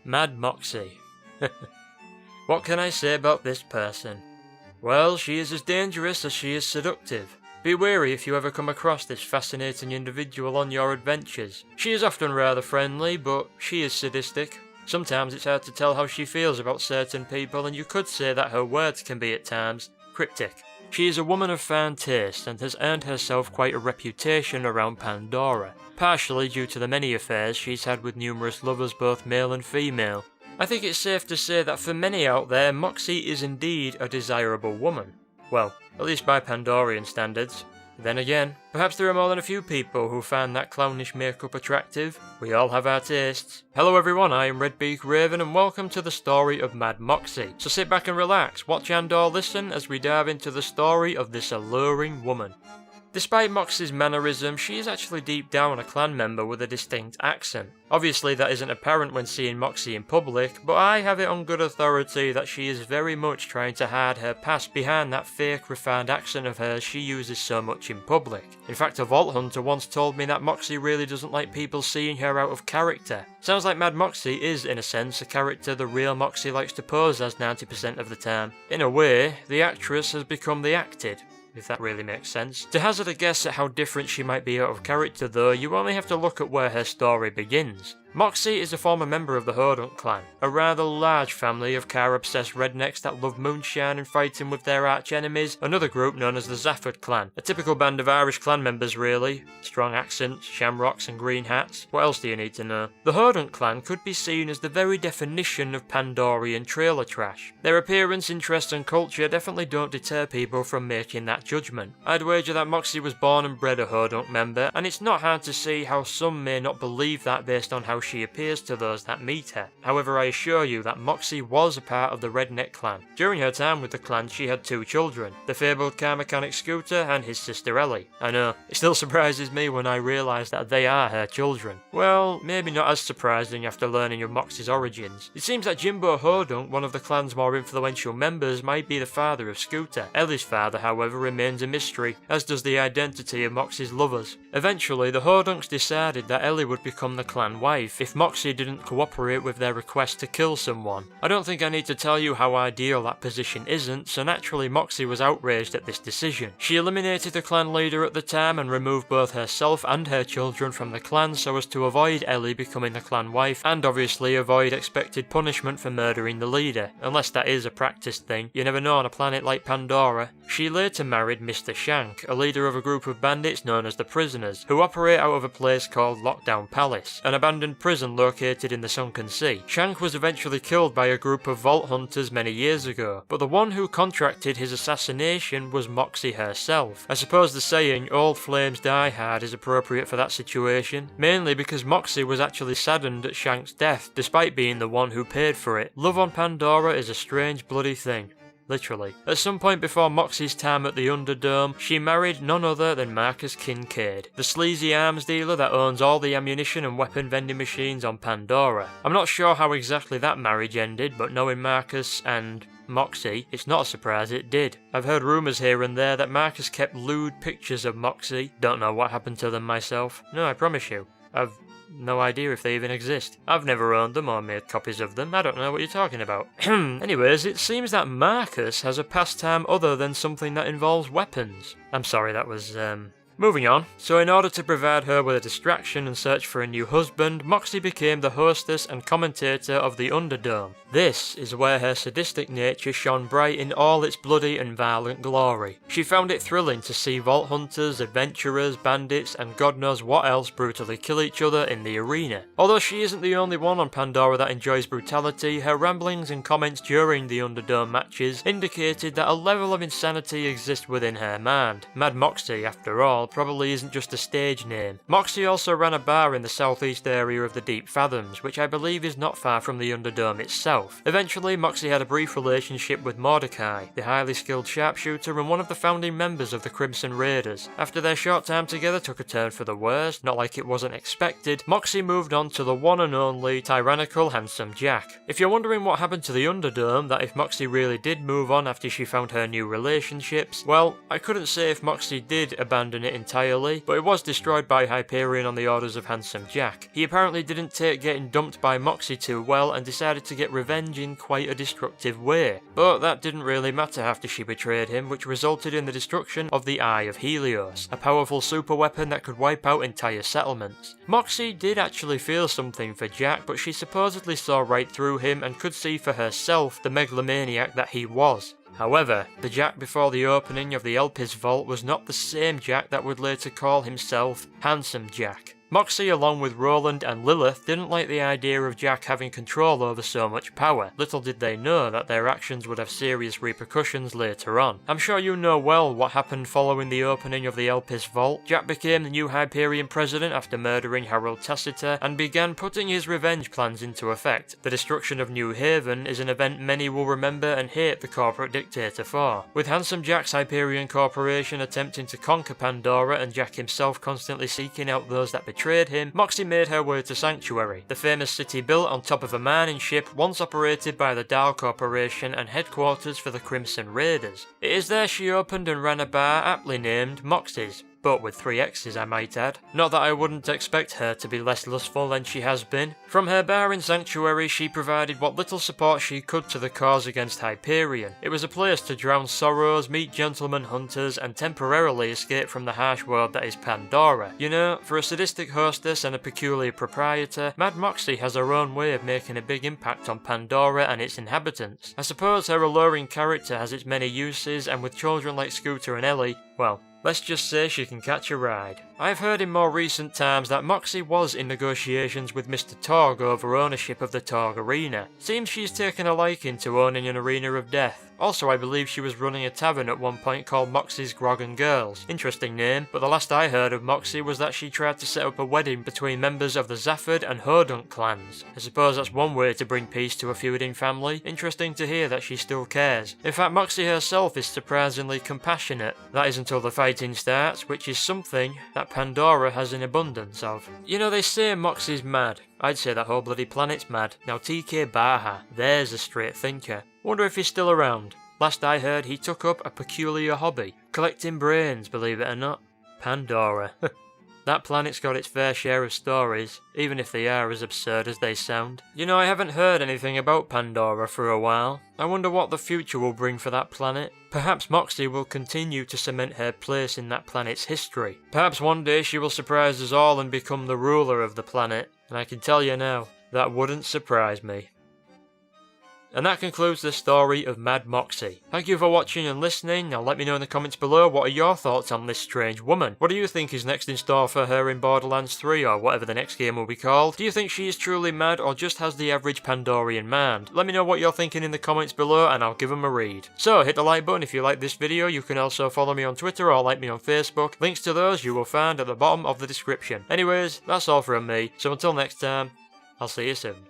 Mad Moxxi. What can I say about this person? Well, she is as dangerous as she is seductive. Be wary if you ever come across this fascinating individual on your adventures. She is often rather friendly, but she is sadistic. Sometimes it's hard to tell how she feels about certain people, and you could say that her words can be at times cryptic. She is a woman of fine taste and has earned herself quite a reputation around Pandora, partially due to the many affairs she's had with numerous lovers, both male and female. I think it's safe to say that for many out there, Moxxi is indeed a desirable woman. Well, at least by Pandorian standards. Then again, perhaps there are more than a few people who find that clownish makeup attractive. We all have our tastes. Hello everyone, I am RedBeakRaven and welcome to the story of Mad Moxxi. So sit back and relax, watch and or listen as we dive into the story of this alluring woman. Despite Moxxi's mannerism, she is actually deep down a clan member with a distinct accent. Obviously that isn't apparent when seeing Moxxi in public, but I have it on good authority that she is very much trying to hide her past behind that fake refined accent of hers she uses so much in public. In fact, a Vault Hunter once told me that Moxxi really doesn't like people seeing her out of character. Sounds like Mad Moxxi is, in a sense, a character the real Moxxi likes to pose as 90% of the time. In a way, the actress has become the acted, if that really makes sense. To hazard a guess at how different she might be out of character though, you only have to look at where her story begins. Moxxi is a former member of the Hodunk clan, a rather large family of car-obsessed rednecks that love moonshine and fighting with their arch-enemies, another group known as the Zafford clan. A typical band of Irish clan members really. Strong accents, shamrocks and green hats. What else do you need to know? The Hodunk clan could be seen as the very definition of Pandorian trailer trash. Their appearance, interests and culture definitely don't deter people from making that judgment. I'd wager that Moxxi was born and bred a Hodunk member, and it's not hard to see how some may not believe that based on how she appears to those that meet her. However, I assure you that Moxxi was a part of the Redneck clan. During her time with the clan, she had two children, the fabled car mechanic Scooter and his sister Ellie. I know, it still surprises me when I realise that they are her children. Well, maybe not as surprising after learning of Moxxi's origins. It seems that Jimbo Hodunk, one of the clan's more influential members, might be the father of Scooter. Ellie's father, however, remains a mystery, as does the identity of Moxxi's lovers. Eventually, the Hodunks decided that Ellie would become the clan wife if Moxxi didn't cooperate with their request to kill someone. I don't think I need to tell you how ideal that position isn't, so naturally Moxxi was outraged at this decision. She eliminated the clan leader at the time and removed both herself and her children from the clan so as to avoid Ellie becoming the clan wife, and obviously avoid expected punishment for murdering the leader, unless that is a practiced thing. You never know on a planet like Pandora. She later married Mr. Shank, a leader of a group of bandits known as the Prisoners, who operate out of a place called Lockdown Palace, an abandoned prison located in the Sunken Sea. Shank was eventually killed by a group of Vault Hunters many years ago, but the one who contracted his assassination was Moxxi herself. I suppose the saying, "old flames die hard," is appropriate for that situation, mainly because Moxxi was actually saddened at Shank's death, despite being the one who paid for it. Love on Pandora is a strange bloody thing. Literally. At some point before Moxxi's time at the Underdome, she married none other than Marcus Kincaid, the sleazy arms dealer that owns all the ammunition and weapon vending machines on Pandora. I'm not sure how exactly that marriage ended, but knowing Marcus and Moxxi, it's not a surprise it did. I've heard rumours here and there that Marcus kept lewd pictures of Moxxi. Don't know what happened to them myself. No, I promise you. I've no idea if they even exist. I've never owned them or made copies of them. I don't know what you're talking about. Anyways, it seems that Marcus has a pastime other than something that involves weapons. I'm sorry, that was, Moving on, so in order to provide her with a distraction and search for a new husband, Moxxi became the hostess and commentator of the Underdome. This is where her sadistic nature shone bright in all its bloody and violent glory. She found it thrilling to see Vault Hunters, adventurers, bandits, and God knows what else brutally kill each other in the arena. Although she isn't the only one on Pandora that enjoys brutality, her ramblings and comments during the Underdome matches indicated that a level of insanity exists within her mind. Mad Moxxi, after all, probably isn't just a stage name. Moxxi also ran a bar in the southeast area of the Deep Fathoms, which I believe is not far from the Underdome itself. Eventually, Moxxi had a brief relationship with Mordecai, the highly skilled sharpshooter and one of the founding members of the Crimson Raiders. After their short time together took a turn for the worse, not like it wasn't expected, Moxxi moved on to the one and only tyrannical Handsome Jack. If you're wondering what happened to the Underdome, that if Moxxi really did move on after she found her new relationships, well, I couldn't say if Moxxi did abandon it entirely, but it was destroyed by Hyperion on the orders of Handsome Jack. He apparently didn't take getting dumped by Moxxi too well and decided to get revenge in quite a destructive way. But that didn't really matter after she betrayed him, which resulted in the destruction of the Eye of Helios, a powerful super weapon that could wipe out entire settlements. Moxxi did actually feel something for Jack, but she supposedly saw right through him and could see for herself the megalomaniac that he was. However, the Jack before the opening of the Elpis Vault was not the same Jack that would later call himself Handsome Jack. Moxxi, along with Roland and Lilith, didn't like the idea of Jack having control over so much power. Little did they know that their actions would have serious repercussions later on. I'm sure you know well what happened following the opening of the Elpis Vault. Jack became the new Hyperion president after murdering Harold Tacitus and began putting his revenge plans into effect. The destruction of New Haven is an event many will remember and hate the corporate dictator for. With Handsome Jack's Hyperion Corporation attempting to conquer Pandora and Jack himself constantly seeking out those that betrayed him, Moxxi made her way to Sanctuary, the famous city built on top of a mining ship once operated by the Dahl Corporation and headquarters for the Crimson Raiders. It is there she opened and ran a bar aptly named Moxxi's, but with 3 X's I might add. Not that I wouldn't expect her to be less lustful than she has been. From her bar in Sanctuary she provided what little support she could to the cause against Hyperion. It was a place to drown sorrows, meet gentlemen hunters, and temporarily escape from the harsh world that is Pandora. You know, for a sadistic hostess and a peculiar proprietor, Mad Moxxi has her own way of making a big impact on Pandora and its inhabitants. I suppose her alluring character has its many uses, and with children like Scooter and Ellie, well, let's just say she can catch a ride. I've heard in more recent times that Moxxi was in negotiations with Mr. Torg over ownership of the Torg Arena. Seems she's taken a liking to owning an arena of death. Also, I believe she was running a tavern at one point called Moxxi's Grog and Girls. Interesting name, but the last I heard of Moxxi was that she tried to set up a wedding between members of the Zafford and Hodunk clans. I suppose that's one way to bring peace to a feuding family. Interesting to hear that she still cares. In fact, Moxxi herself is surprisingly compassionate. That is until the fighting starts, which is something that Pandora has an abundance of. You know, they say Moxxi's mad. I'd say that whole bloody planet's mad. Now TK Baha, there's a straight thinker. Wonder if he's still around. Last I heard he took up a peculiar hobby. Collecting brains, believe it or not. Pandora. That planet's got its fair share of stories, even if they are as absurd as they sound. You know, I haven't heard anything about Pandora for a while. I wonder what the future will bring for that planet. Perhaps Moxxi will continue to cement her place in that planet's history. Perhaps one day she will surprise us all and become the ruler of the planet. And I can tell you now, that wouldn't surprise me. And that concludes the story of Mad Moxxi. Thank you for watching and listening. Now let me know in the comments below, what are your thoughts on this strange woman? What do you think is next in store for her in Borderlands 3 or whatever the next game will be called? Do you think she is truly mad or just has the average Pandorian mind? Let me know what you're thinking in the comments below and I'll give them a read. So hit the like button if you like this video. You can also follow me on Twitter or like me on Facebook. Links to those you will find at the bottom of the description. Anyways, that's all from me. So until next time, I'll see you soon.